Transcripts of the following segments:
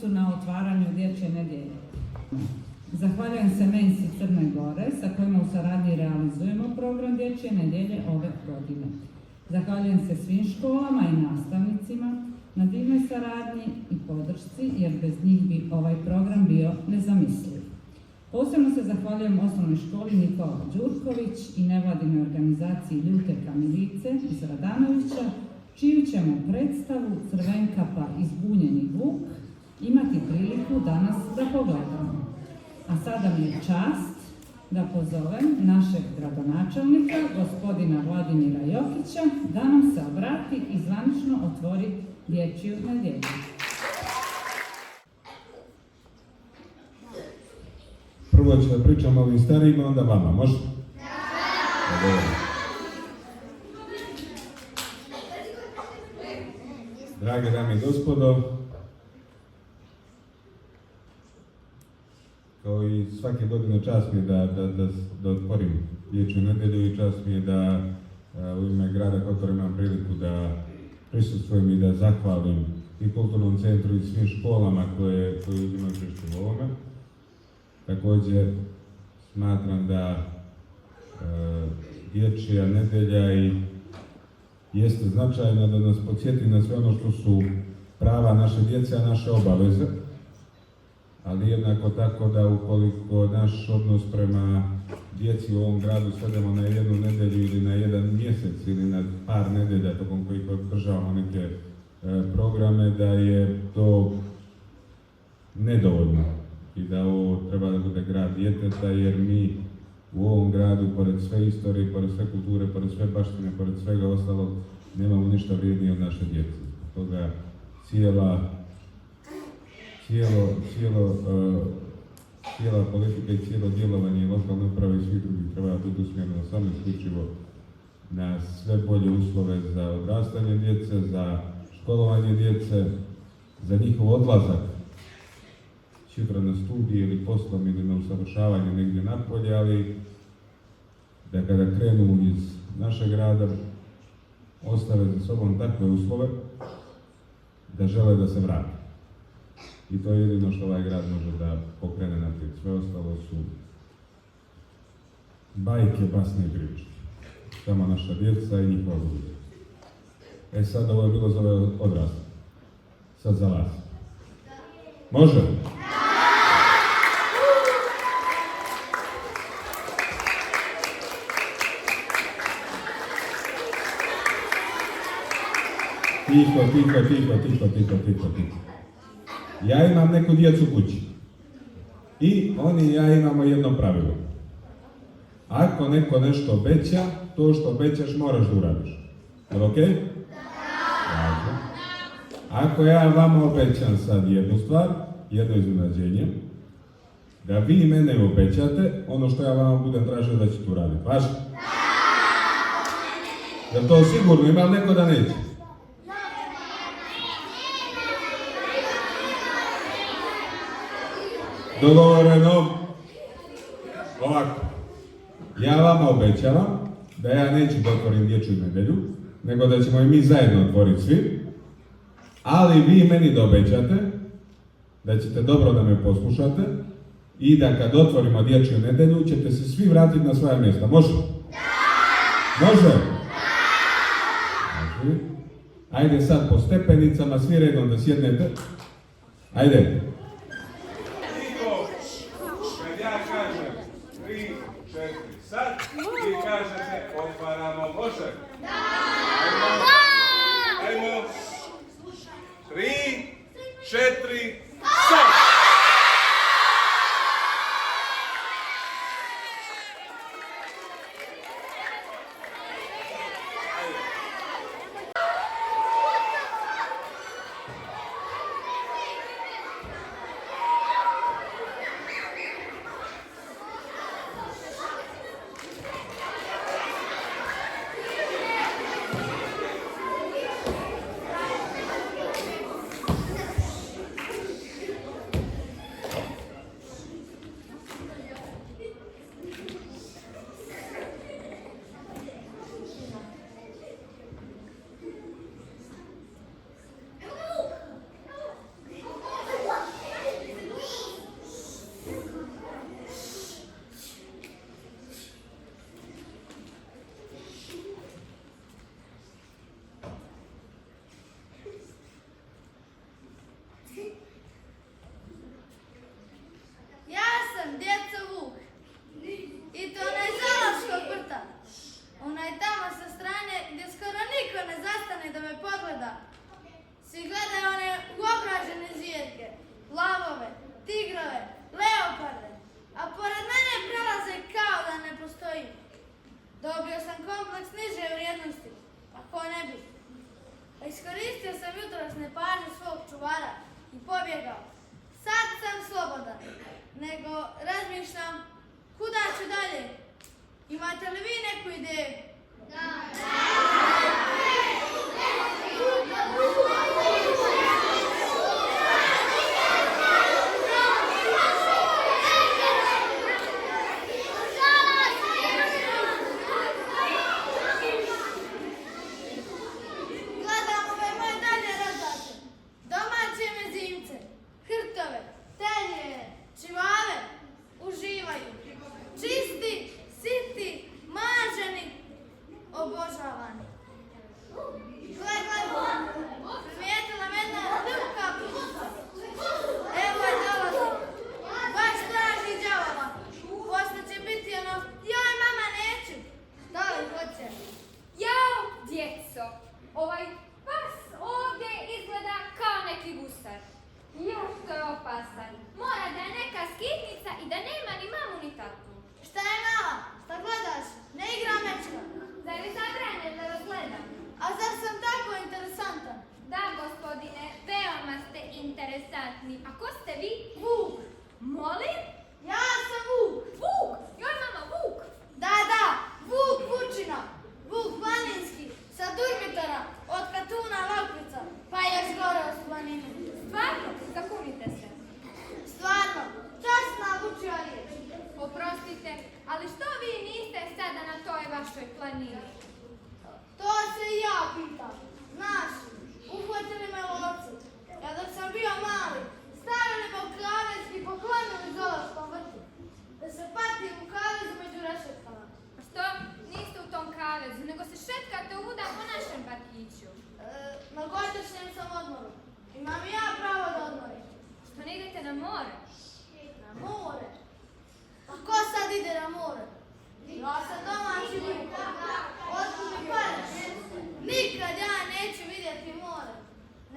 Gospiću na otvaranju dječje nedjelje. Zahvaljujem se Mensi Crne Gore sa kojima u saradnji realizujemo program dječje nedjelje ove godine. Zahvaljujem se svim školama i nastavnicima na divnoj saradnji i podršci jer bez njih bi ovaj program bio nezamisliv. Posebno se zahvaljujem osnovnoj školi Nikola Đurković i nevladinoj organizaciji Ljute Kamilice iz Radanovića, čiju ćemo predstavu Crvenka pa izbunjeni vuk imati priliku danas da pogledamo. A sada mi je čast da pozovem našeg gradonačelnika, gospodina Vladimira Jokića, da nam se obrati i zvanično otvori dječju nedjelju. Prvo ću da pričam ovim starijima, onda vama, može? Da! Drage dame i gospodo, kao i svake godine čast mi je da otvorim dječju nedjelju i čast mi je da u ime grada Kotor imam priliku da prisustvujem i da zahvalim i kulturnom centru i svim školama koje uzimaju učešće u ovome. Također smatram da dječja nedjelja i jeste značajna da nas podsjeti na sve ono što su prava naše djece, a naše obaveze, ali jednako tako da ukoliko naš odnos prema djeci u ovom gradu svedemo na jednu nedjelju ili na jedan mjesec ili na par nedjelja tokom kojih održavamo neke programe, da je to nedovoljno i da ovo treba da bude grad djeteta, jer mi u ovom gradu, pored sve istorije, pored sve kulture, pored sve baštine, pored svega ostalog, nemamo ništa vrijednije od naše djece. Toga cijela politika i cijelo djelovanje lokalne uprave i svih drugih treba biti usmjereno samo isključivo na sve bolje uslove za odrastanje djece, za školovanje djece, za njihov odlazak sutra na studije ili poslom ili na usavršavanje negdje napolje, ali da kada krenu iz našeg grada ostave za sobom takve uslove da žele da se vrate. I to je jedino što ovaj grad može da pokrene naprijed. Sve ostalo su bajke, basne i priče. Samo naša djeca i njihova budućnost. Sad ovo je bilo za ove odrasle. Sad za vas. Može? Tiho. Ja imam neku djecu kući. I oni i ja imamo jedno pravilo. Ako neko nešto obeća, to što obećaš moraš da uradiš. Je ok? Da. Ako ja vama obećam sad jednu stvar, jedno iznenađenje, da vi mene obećate, ono što ja vama budem tražio da ćete uraditi. Vaš? Da to sigurno, ima li neko da neće? Dogovoreno. Ovako. Ja vama obećavam da ja neću da otvorim dječju nedjelju, nego da ćemo i mi zajedno otvoriti svi, ali vi meni da obećate da ćete dobro da me poslušate i da kad otvorimo dječju nedjelju ćete se svi vratiti na svoja mjesta. Može? Može? Ajde sad po stepenicama, svi redom da sjednete. Ajde. Kad ja kažem 3, 4, sad, vi kažete otvaramo. Može? Ajmo. 3, 4, sad! Dobio sam kompleks niže vrijednosti, pa ko ne bi. A iskoristio sam jutros nepažnju svog čuvara i pobjegao. Sad sam slobodan, nego razmišljam kuda ću dalje. Imate li vi neku ideju? Gledam ove moje dalje razdače. Domaće mezimce, hrtove, teljere, čivave. Uživaju. Čisti, siti, maženi, obožavani. Gle, primijetila me jedna ljubka ptica. Evo je dolazi. Baš traži đavola. Posle će biti ono, joj mama neću. Da li hoće? Jao, djeco, ovaj pas ovdje izgleda kao neki gusar. Jo, što je opasan. Mora da je neka skitnica i da nema ni mamu ni tatu. Šta je mala? Šta gledaš? Ne igra mečka. Zar je zabranjeno da vas gledam? A zar sam tako interesantan? Da, gospodine, veoma ste interesantni. A ko ste vi? Vuk. Molim? Ja sam Vuk. Vuk! Joj, mama, Vuk! Da, Vuk Vučina. Vuk planinski. Sa Durmitora. Od Katuna Lokvica. Pa još gore od planine. Stvarno, zakunite se. Stvarno. Časna Vučija riječ. Oprostite, ali što vi niste sada na toj vašoj planini? To se i ja pitam. Znaš, uhvatili me lovci. Ja dok sam bio mali, stavili me u klavez i poklonili zoološkom vrtu. Da se patim u kavezu među rešetkama. A što? Niste u tom kavezu, nego se šetkate uvuda po našem parkiću. Na godišnjem sam odmoru. Imam i ja pravo da odmorim. Što ne idete na more? Na more? A ko sad ide na more? Ja sam domaći vuk. Otkud mi pare? Nikad ja neću vidjeti more.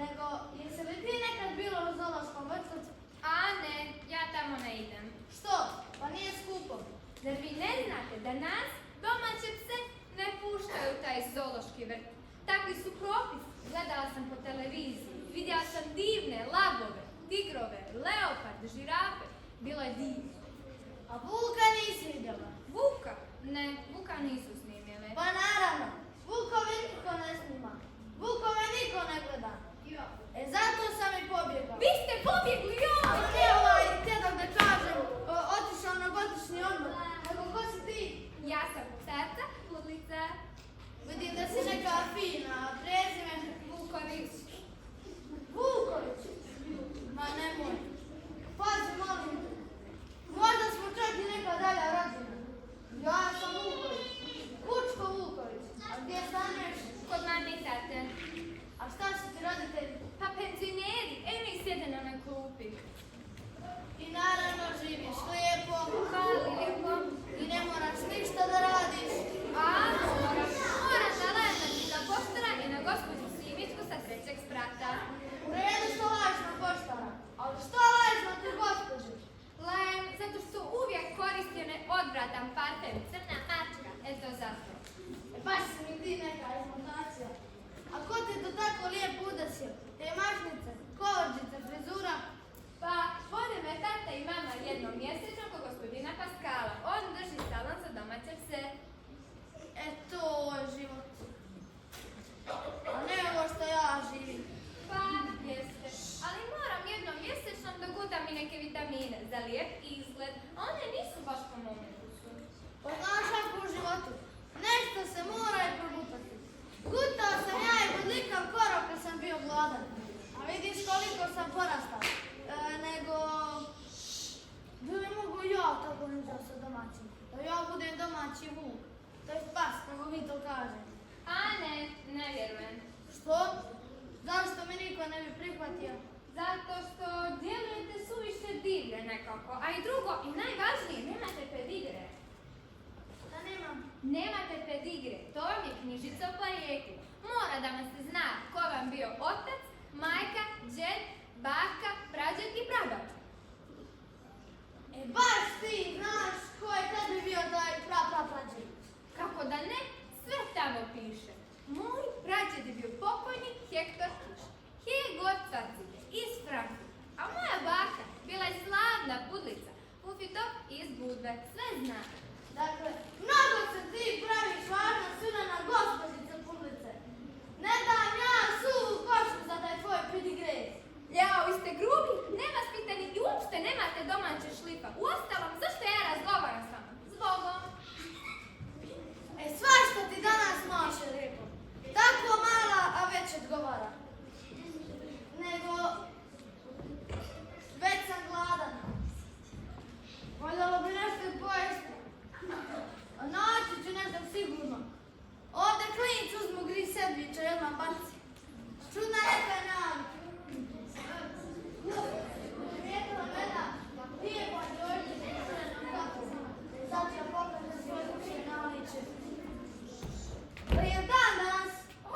Nego, jesi li ti nekad bilo u zoološkom vrtu? A ne, ja tamo ne idem. Što? Pa nije skupo. Zar vi ne znate da nas, domaće pse, ne puštaju u taj zoološki vrt? Takvi su propisi. Gledala sam po televiziji. Vidjela sam divne lavove, tigrove, leoparde, žirafe. Bilo je divno. A vuka nisi vidjela? Vuka? Ne, vuka nisu snimile. Pa naravno. Vukove niko ne snima. Vukove niko ne gleda. Zato sam i pobjegao. Vi ste pobjegli, joj! Ali ne ovaj tjedan da kažem, otišao na godišnji odmor. Nego ko si ti? Ja sam ptica, pudlica, Vidim da si neka fina, prezime Vuković. Vuković. Ma nemoj. Pazi, molim te. Možda smo čak i neka dalja rođena. Ja sam Vuković. Vučko Vuković. A gdje stanuješ? Kod mame i tate. A šta su ti roditelji? Pa penzioneri, mi sjede na onoj klupi. I naravno živiš lijepo. Hvala lijepo. I ne moraš ništa da radiš. A, moram da lezem za poštara i na gospođu Simičku sa 3. sprata. U redu što lažiš na poštara. Ali što lažiš na tu gospođu? Lajem, zato što uvijek koristi onaj odvratan parfem, crna mačka. Eto zato. Baš si mi ti neka izmontacija. A ko te to tako lijepo udesio? Te mašnice, kovrđice, frizura? Pa, vode me tata i mama jednom mjesečno kod gospodina Paskala. On drži salon za domaće pse. E to je život. A ne ovo što ja živim. Pa, jeste. Ali moram jednom mjesečno da gutam i neke vitamine za lijep izgled. One nisu baš po mom ukusu. Pa znaš kako u životu? Nešto se mora i progutati. Gutao sam ja i podlikav korov kad sam bio gladan. A vidiš koliko sam porastao. Nego... Da li mogu ja tako nešto sa domaćim? Da ja budem domaći vuk. To je pas, kako vi to kažete. A ne vjerujem. Što? Zašto mi niko ne bi prihvatio? Zato što djelujete suviše divlje nekako. A i drugo, i najvažnije, nemate pedigre. Da nemam. Nemate pedigre, to vam je knjižica o porijeklu. Mora da vam se zna ko vam bio otac, majka, džed, baka, prađed i prabak. E baš ti znaš ko je tebi bio taj prađed. Kako da piše. Moj prađed je bio pokojni Hektor Kiš. God cvacite iz Franka. A moja baka bila je slavna pudlica. Pufitov iz Budve. Sve zna. Dakle, mnogo se ti praviš važna sudana gospođice Pudlice. Ne dam ja suvu košu za taj tvoj pedigre. Jao, vi ste grubi, nevaspitani i uopšte nemate domaće šlipa. Uostalom, zašto ja razgovaram s vama? Zbogom. Svašta ti danas može, rekao. Tako mala, a već odgovara. Nego, već sam gladan. Voljelo bi nešto pojesti. A naći ću nešto sigurno. Ovdje klinci uzmu gri sedmića i odmah baci. Čudna neka je navika. Primijetila mena, nije pa dođe s urenom kako. Sad ću ja pokažem svoje uče naliče. Prije dan danas. O,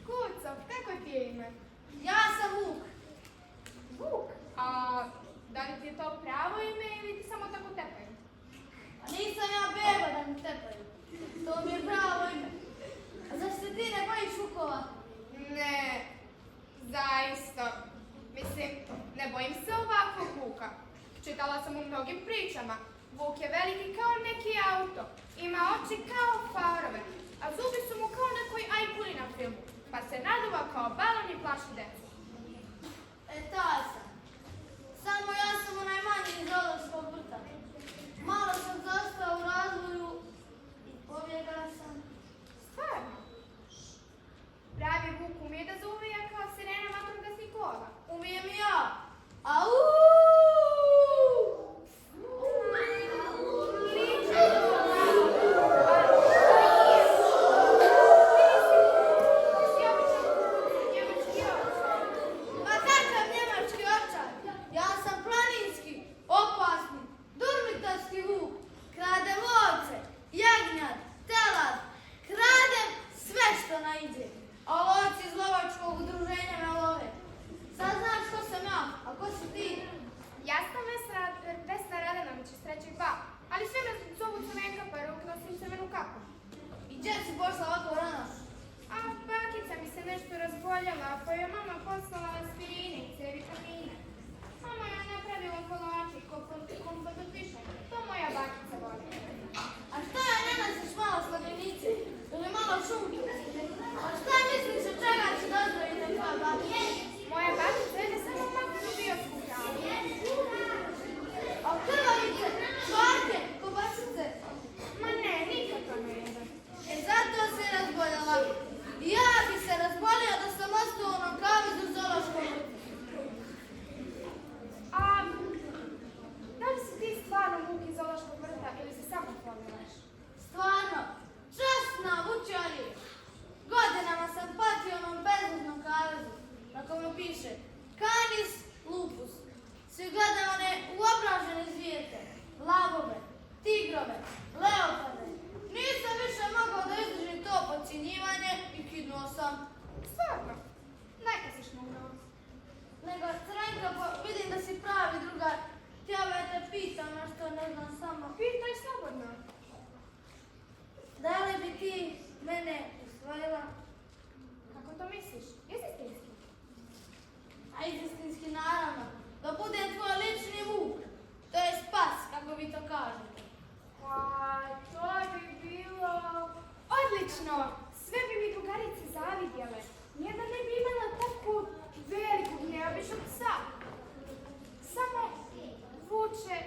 Kucov, kako ti je ime? Ja sam Vuk. Vuk. A da li ti je to pravo ime ili ti samo tako tepaju? A nisam ja beba da mi tepaju. To mi je pravo ime. A zašto se ti ne bojiš Vukova? Ne, zaista. Mislim, ne bojim se ovakvog Vuka. Čitala sam u mnogim pričama. Vuk je veliki kao neki auto. Ima oči kao farove, a zubi su mu kao nekoj ajkuli na filmu. Pa se naduva kao balon i plaši decu. Taj sam. Samo ja sam onaj manji iz Rodovskog vrta. Malo sam zastao u razvoju i pobjegala sam. Stvarno? Pravi Vuk umije da zauvija kao sirena vatrogasnih kola. Umijem i ja. Au! Ma kakav njemački očar? Ja sam planinski, opasni, durmitarski Vuk. Kradem ovce, jagnjad, telad. Kradem sve što naiđe. A lovci iz lovačkog udruženja me love. Sad znaš ko sam ja, a ko si ti? Ja sam Vesna Radanović iz 3. B, ali sve me zovu Crvenka pa jer uvijek nosim crvenu kapu. I gdje si pošla ovako rano? A bakica mi se nešto razboljela, pa je mama poslala aspirine i C vitamine. Mama je napravila kolače i kompot od višnjaka. To moja bakica voli. A šta je ne nosiš malo sladenice? Ili malo šunke? A šta misliš od čega će dozvojiti tvoja bakica? Moja bakica jede samo maknu biosku hranu. A krvavice, čvarke, kobasice? Ma ne, nikad to ne jede. Zato se razboljela. I ja bi se razbolio da sam ostao u onom kavezu zoološkom vrtu. A da li si ti stvarno Vuk iz zoološkog vrta ili se samo pomiraš? Stvarno, časna vučja riječ. Godinama sam patio onom bezuznom kavezu, na kome piše Canis lupus. Svi gledaju one uobražene zvijete, lavove, tigrove, leoparde. Nisam više mogao da izdržim to podcjenjivanje i kidnuo sam. Stvarno? Neka si šmugnuo. Nego, Crvenka, vidim da si pravi drugar. Htjela da te pitam nešto, ne znam samo. Pitaj slobodno. Da li bi ti mene usvojila? Kako to misliš? Jesi istinski? A istinski naravno. Da budem tvoj lični Vuk. To je spas, kako vi to kažete. Pa, to bi bilo... Odlično! Sve bi mi drugarice zavidjele. Nijedna ne bi imala takvu veliku neobičnog psa. Samo Vuče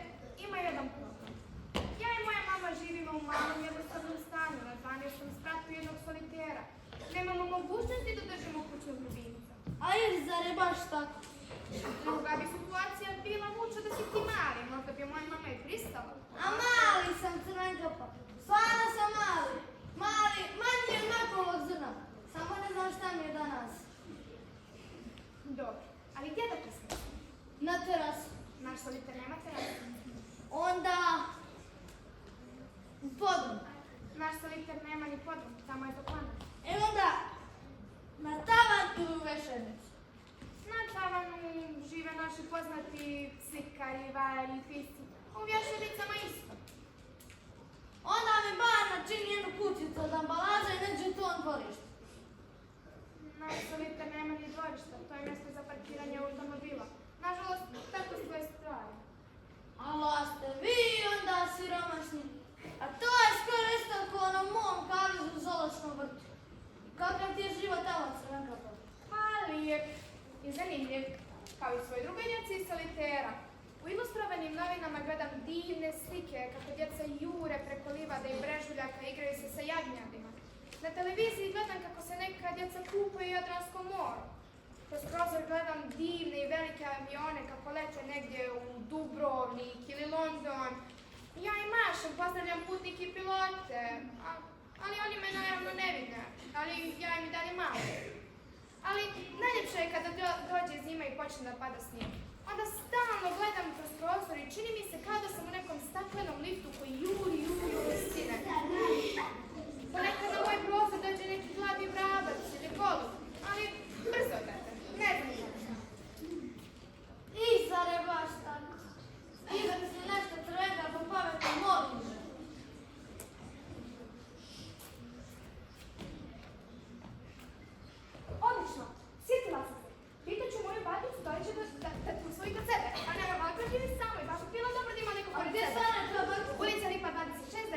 ima jedan problem. Ja i moja mama živimo u malom jednostavnom stanu na 12. spratu jednog solitera. Nemamo mogućnosti da držimo kućnog ljubimca. A zar je baš tako? Druga bi situacija bila Vuče da si ti mali, možda bi moja mama i pristala. A mali sam, Crvenka, pa. Stvarno sam mali. Mali, manji je makovog zrna. Samo ne znam šta mi je danas. Dobro, ali gdje da pristim? Na terasu. Naš soliter nema terasu. Onda... u podrum. Naš soliter nema ni podrum, tamo je toplana. Onda... na tavan ili u vešernicu. Na tavanu žive naši poznati slikari, vajari, pisci. U vješernicama isto. Onda mi bar načini jednu kućicu od ambalaža i neđe to vrtu. Kakav ti je život tamo, Crvenka? Pa lijep i zanimljiv, kao i svoj drugoj djeci iz solitera. U ilustrovanim novinama gledam divne slike kako djeca jure preko livada i brežuljaka igraju se sa jagnjadima. Na televiziji gledam kako se neka djeca kupaju u Jadranskom moru. Kroz prozor gledam divne i velike avione kako lete negdje u Dubrovnik ili London. Ja i mašem, pozdravljam putnike i pilote, ali oni me naravno ne vide, ali ja im i dalje mašem. Ali najljepše je kada dođe zima i počne da pada snijeg. Onda stalno gledam kroz prozor i čini mi se kao da sam u nekom staklenom liftu koji juri u visine. Ponekad na moj prozor dođe neki glavi vrabac ili golub, ali brzo odete, ne znam. I zar je baš tako? Skida mi se nešto Crvenka po pameti, molim te. Odlično, sjetila sam se. Pitaću moju baticu da li će da te usvoji kod sebe. A ne, ovako živi samo i baš bi bilo dobro da ima neko A pored gdje sebe. stane tvoja batica? Ulica Lipa 26,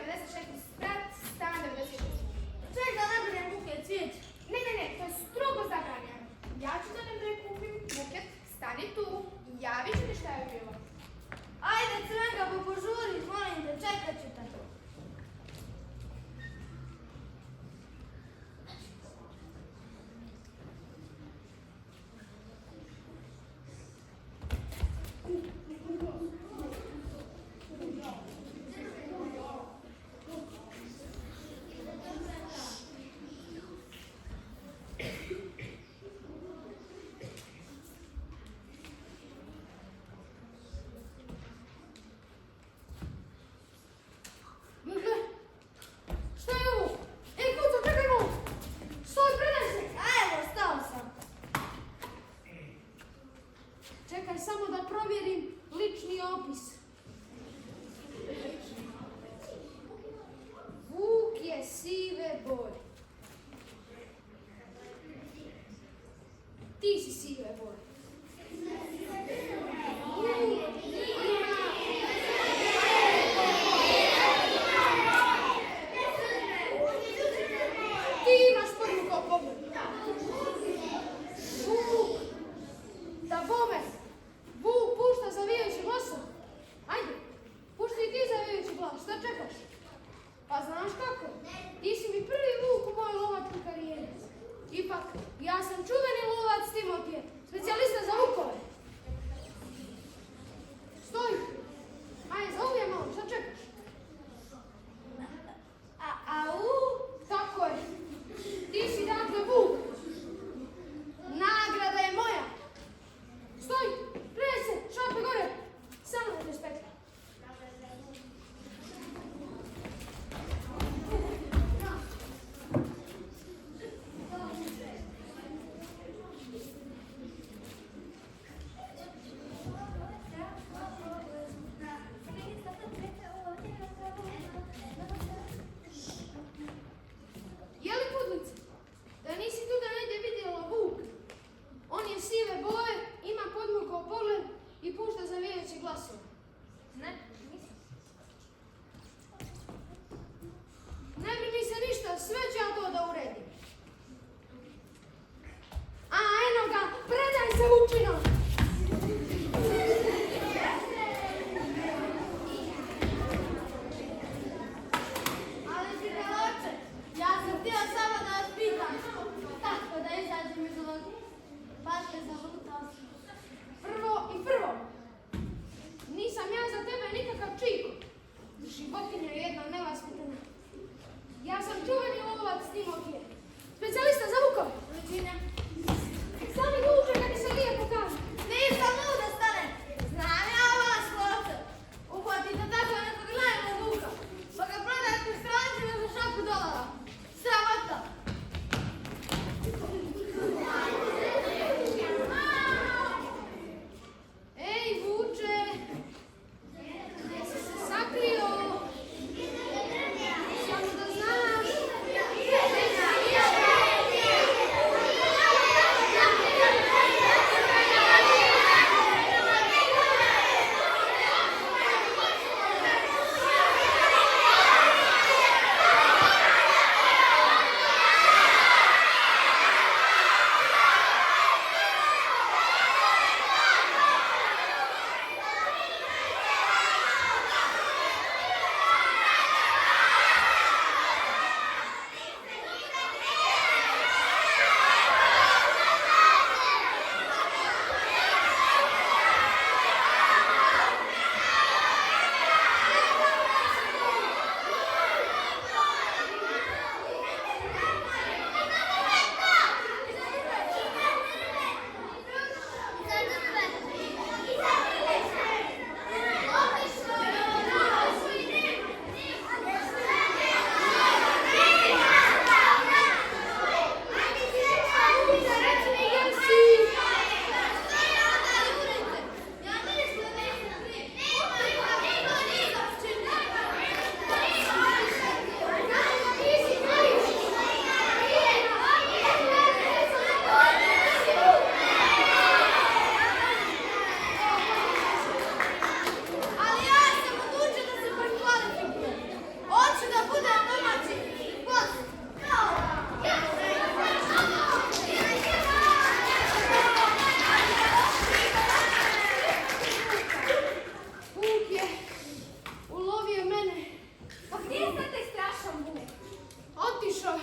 otišao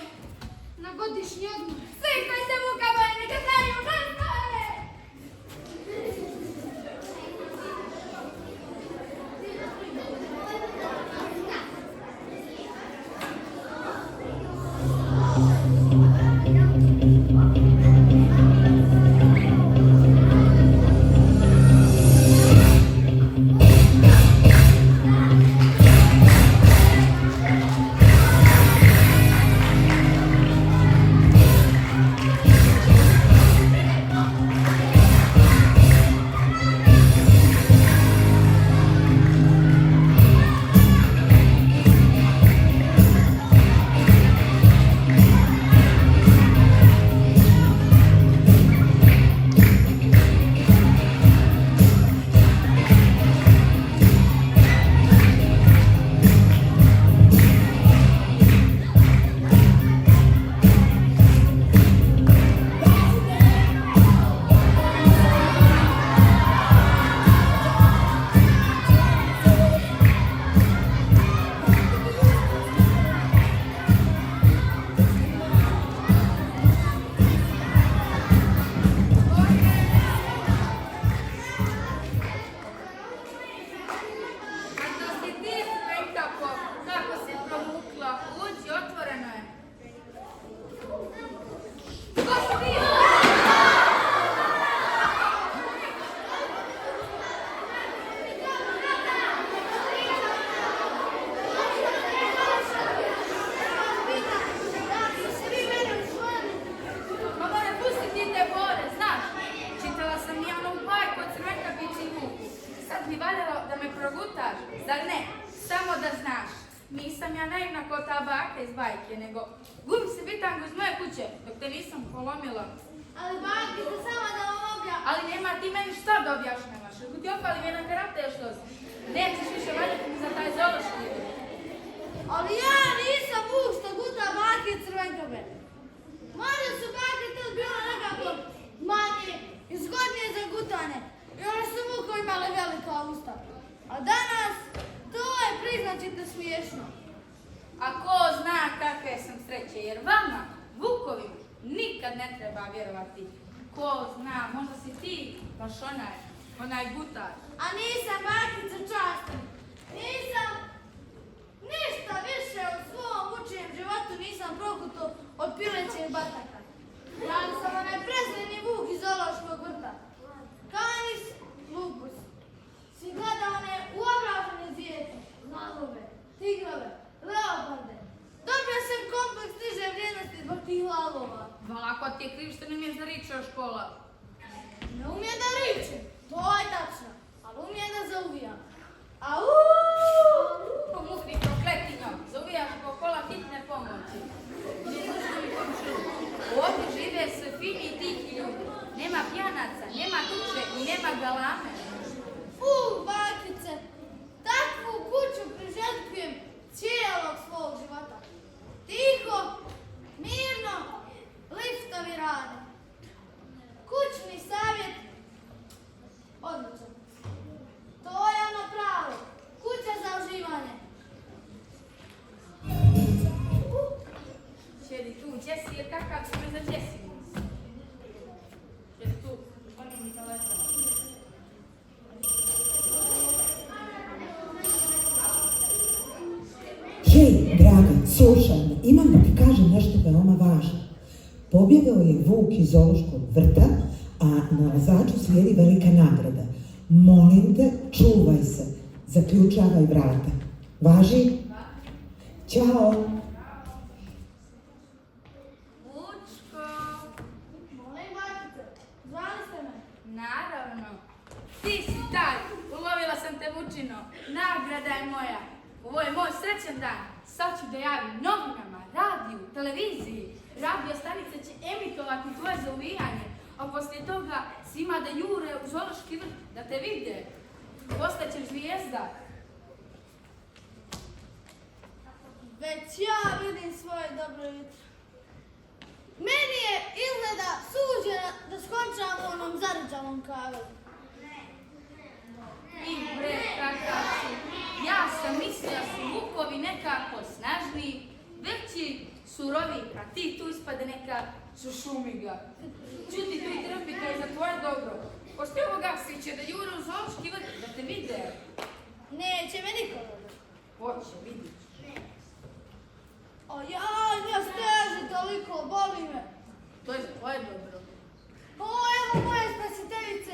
na godišnji odmor. Slikajte Vuka boje, neka znaju nastave! Zar ne? Samo da znaš, nisam ja naivna ko ta baka iz bajke, nego gubim se bitangu iz moje kuće dok te nisam polomila. Ali bakice, samo da vam objavim. Ali nema ti meni šta da objašnjavaš, ako ti opalim jedan karakter što si. Nećeš više valjati mi za taj zološki. Ali ja nisam Vuk što guta bake crvenkabe. Možda su bake tad bile nekako manje i zgodnije za gutane. I one su Vuko imale velika usta. A danas, to je priznačite smiješno. A ko zna kakve sam sreće, jer vama, Vukovima, nikad ne treba vjerovati. Ko zna, možda si ti baš onaj gutar. A nisam bakica častan. Nisam ništa više u svom učenom životu nisam prokuto od pilećeg bataka. Ja sam onaj prezreni Vuk iz zoološkog vrta. Canis lupus. Si gleda one uobražene zvijete, lavove, tigrove, leoparde. Dobio sam kompleks niže vrijednosti zbog tih lavova. Vala, ako ti je kriv što ne umiješ da ričeš škola. Ne umije da riče, to je tačno, ali umije da zauvijam. Au! Pomukni prokletinjo, zauvijaš oko kola hitne pomoći. Ovdje žive sve fini i tihi ljudi. Nema pjanaca, nema tuče i nema galame. Bakice, takvu kuću priželjkujem cijelog svog života. Tiho, mirno, liftovi rade. Kućni savjet, odličan. To je ono pravo, kuća za uživanje. Sjedi tu, Jesi, jer kakav si me za Jesi? Sjedi tu, oni mi telefon. Hej, draga, slušaj me, imam da ti kažem nešto veoma važno. Pobjegao je Vuk iz zoološkog vrta, a na vozaču slijedi velika nagrada. Molim te, čuvaj se, zaključavaj vrata. Važi? Ćao! Vučko, Molim bakice, zvali ste me. naravno. Ti si taj, ulovila sam te Vučino. Nagrada je moja. Ovo je moj srećan dan. Sad ću da javim novinama, radiju, televiziji. Radio stanice će emitovati tvoje zauvijanje, a poslije toga svima da jure u zoološki vrt, da te vide. Postaćeš zvijezda. Već ja vidim svoje dobro jutro. Meni je izgleda suđeno da skončam u onom zarđavom kavezu. I bre, kakav si. Ja sam mislila su Vukovi nekako snažniji, veći su surovi, a ti tu ispade neka šušumiga. Čuti tu i trpi, to je za tvoje dobro. Poslije ovoga svi će da jure u zoološki vrt, da te vide. Neće me niko dobro. Hoće, vidit. O ja steže toliko, boli me. To je za tvoje dobro. O, evo moje spasiteljice.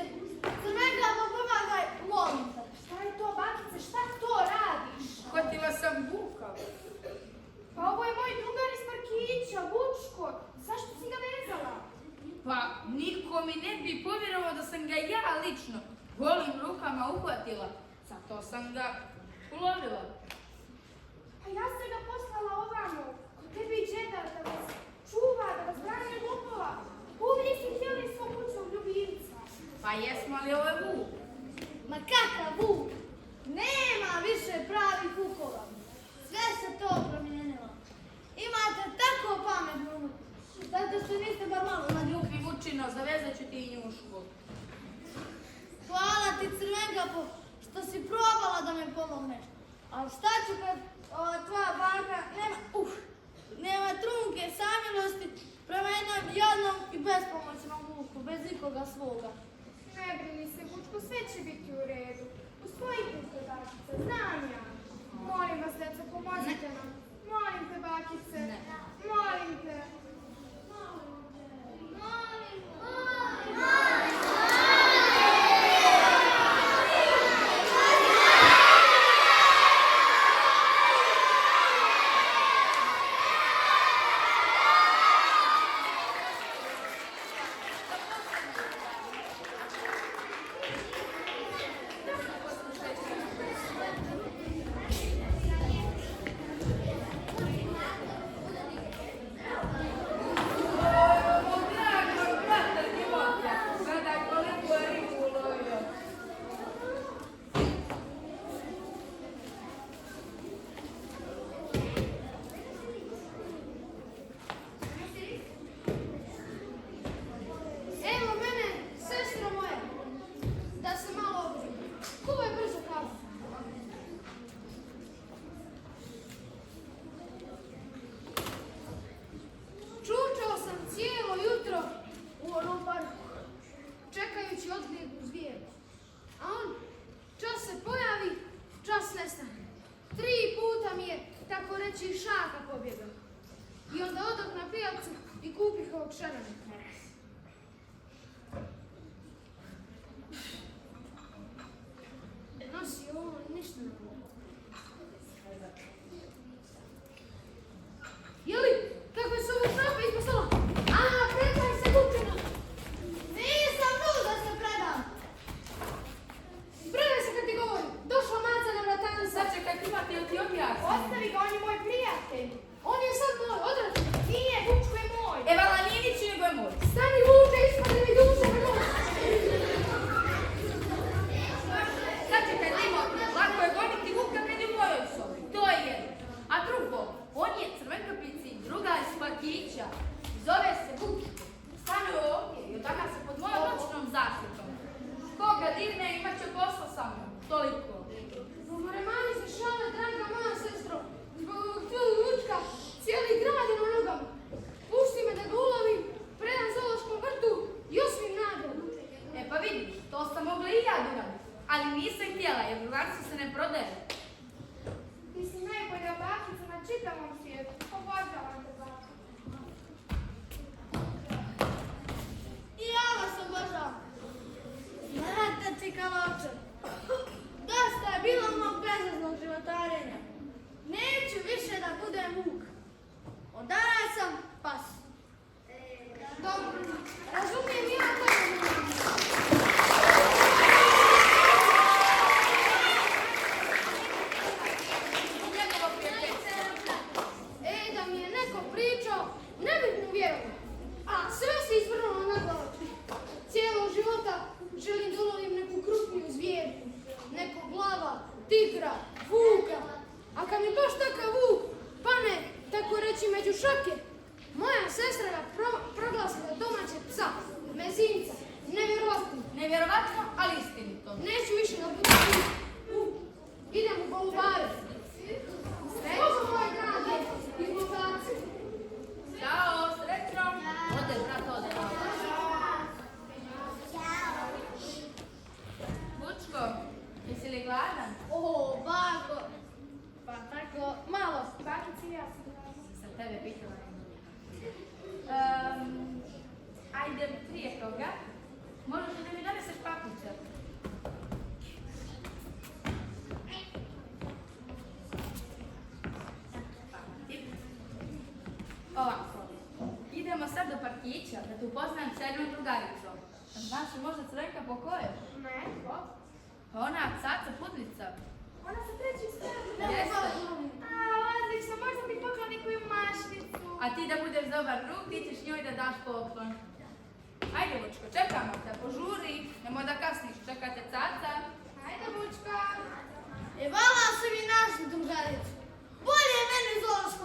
Crvenka, pomagaj, molim te. Šta je to, bakice, šta to radiš? Hvatila sam Vuka. Pa ovo je moj drugar iz parkića, Vučko. Zašto si ga vezala? Pa niko mi ne bi povjerovao da sam ga ja lično golim rukama uhvatila. Zato sam ga ulovila. Pa ja sam ga poslala ovamo, kod tebi i džeda, da vas čuva, da vas brani od lopova. Uvijek ste htjeli svog kućnog ljubimca. Pa jesmo li ovo je Vuk? Ma kakav Vuk? Nema više pravih Vukova. Sve se to promijenilo. Imate tako pametnu unuku. Zato što niste bar malo na ljubi. Ljubi Vučino, zavezat ću ti i njušku. Hvala ti Crvenkapo što si probala da me pomogneš. Ali šta ću kad ova tvoja baka nema trunke samilosti prema jednom jadnom i bespomoćnom Vuku, bez nikoga svoga. Ne brini se, Vučko, sve će biti u redu. Usvojite se, bakice, znam ja. Molim vas, djeco, pomozite nam. Molim te, bakice. Molim te. Evo mene, sestra moja, da se malo obudim. Kuvaj brzo kafu. Čučao sam cijelo jutro u onom parku, čekajući odglednu zvijeru. A on čas se pojavi, čas nestane. 3 puta mi je, tako reći, šaka pobjegao. I onda odoh na pijacu i kupih ovog šaranika. Nosi ovo, ništa ne mogu. Jeli, kako je se ovo šrapa ispod stola? Aha, predaj se Vučino. Nisam tu da se predam. Predaj se kad ti govorim. Došla maca na vratanu sa... Sačekaj, primati, jel ti objasnim? Ostavi ga, on je moj prijatelj. On je sad moj, odradi. Nije, Vučko je moj. Evala nije niči nego je moj. Stani Vuče, ispade mi duše na noć. Sačekaj, Limo, lako je goniti Vuka kad je u mojoj sobi. To je jedno. A drugo, on je Crvenkapici druga iz parkića. Zove se Vuk. Stanuje ovdje i od danas se pod mojom noćnom zaštitom. Koga dirne imat će posla sa mnom. Toliko. Maremani se šale, draga moja sestro. Zbog tvojeg Vučka, cijeli grad je na nogama. Pušti me da ga ulovim, predam zoološkom vrtu i osvim nagradu. E pa vidiš, to sam mogla i ja da uradim. Ali nisam htjela jer vrlanci se ne prodaje. Ti si najbolja bakica na čitavom svijetu. Obožavam te, bakice. I ja vas obožavam. Znate ti kaloče. Da tebe pitala. Ajde, prije toga, možeš li da mi doneseš papuče? Ovako, idemo sad do parkića da te upoznam s jednom drugaricom. Znaš li možda Crvenka po kojoj? Ne, ko? Ona, Caca Pudlica. Ona sa trećim stranom. Jeste. A, odlično, možda ti pokloni koju mašnicu. A ti da budeš dobar drug, ti ćeš njoj da daš poklon. Ajde, Vučko, čekamo te, požuri, nemoj da kasniš, čekate Caca. Ajde, Vučka. E, vala sam i našu drugaricu. Bolje je meni Zološko